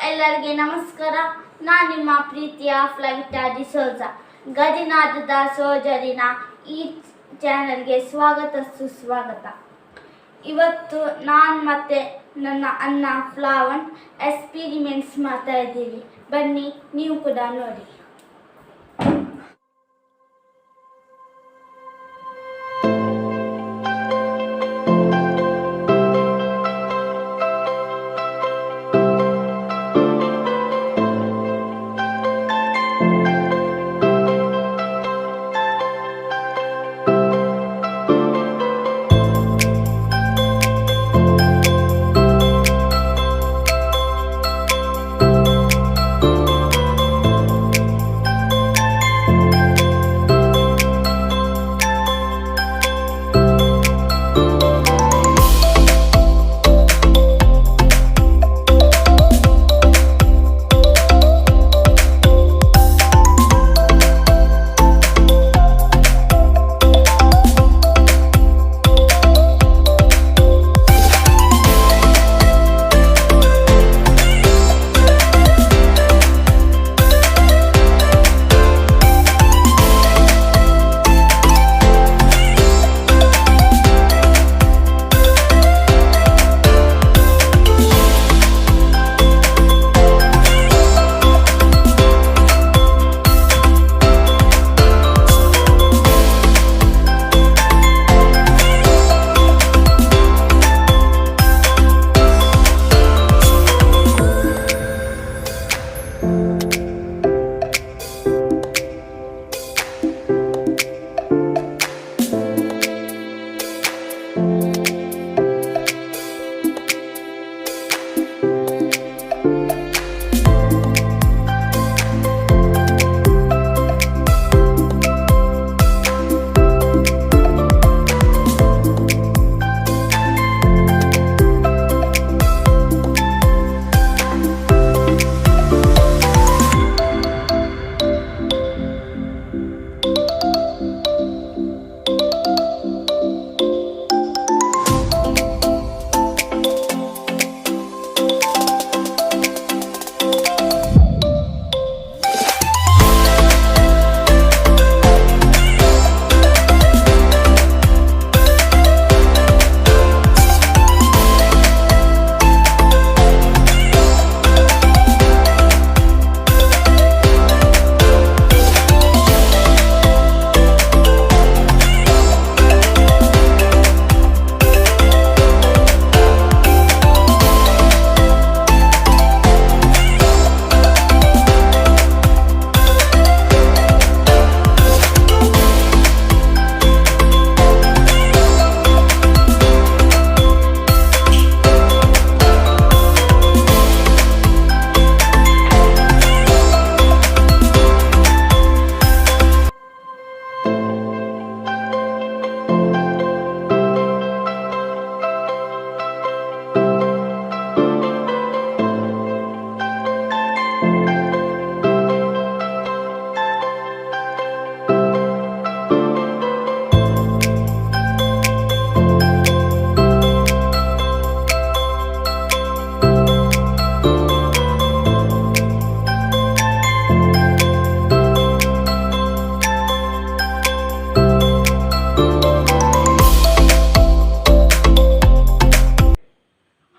ಎಲ್ಲರಿಗೆ ನಮಸ್ಕಾರ. ನಾನು ನಿಮ್ಮ ಪ್ರೀತಿಯ ಫ್ಲೈಟಾ ಡಿಸೋಜ. ಗದಿನಾದದ ಸೋಜರಿನ ಈ ಚಾನಲ್ಗೆ ಸ್ವಾಗತ ಸುಸ್ವಾಗತ. ಇವತ್ತು ನಾನು ಮತ್ತೆ ನನ್ನ ಅಣ್ಣ ಫ್ಲಾವನ್ ಎಕ್ಸ್ಪೀರಿಮೆಂಟ್ಸ್ ಮಾಡ್ತಾ ಇದ್ದೀವಿ. ಬನ್ನಿ, ನೀವು ಕೂಡ ನೋಡಿ.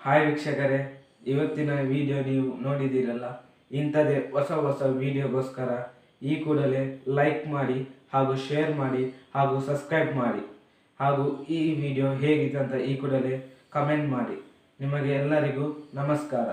ಹಾಯ್ ವೀಕ್ಷಕರೇ, ಇವತ್ತಿನ ವಿಡಿಯೋ ನೀವು ನೋಡಿದ್ದೀರಲ್ಲ. ಇಂಥದೇ ಹೊಸ ಹೊಸ ವಿಡಿಯೋಗೋಸ್ಕರ ಈ ಕೂಡಲೇ ಲೈಕ್ ಮಾಡಿ ಹಾಗೂ ಶೇರ್ ಮಾಡಿ ಹಾಗೂ ಸಬ್ಸ್ಕ್ರೈಬ್ ಮಾಡಿ ಹಾಗೂ ಈ ವಿಡಿಯೋ ಹೇಗಿದೆ ಅಂತ ಈ ಕೂಡಲೇ ಕಮೆಂಟ್ ಮಾಡಿ. ನಿಮಗೆ ಎಲ್ಲರಿಗೂ ನಮಸ್ಕಾರ.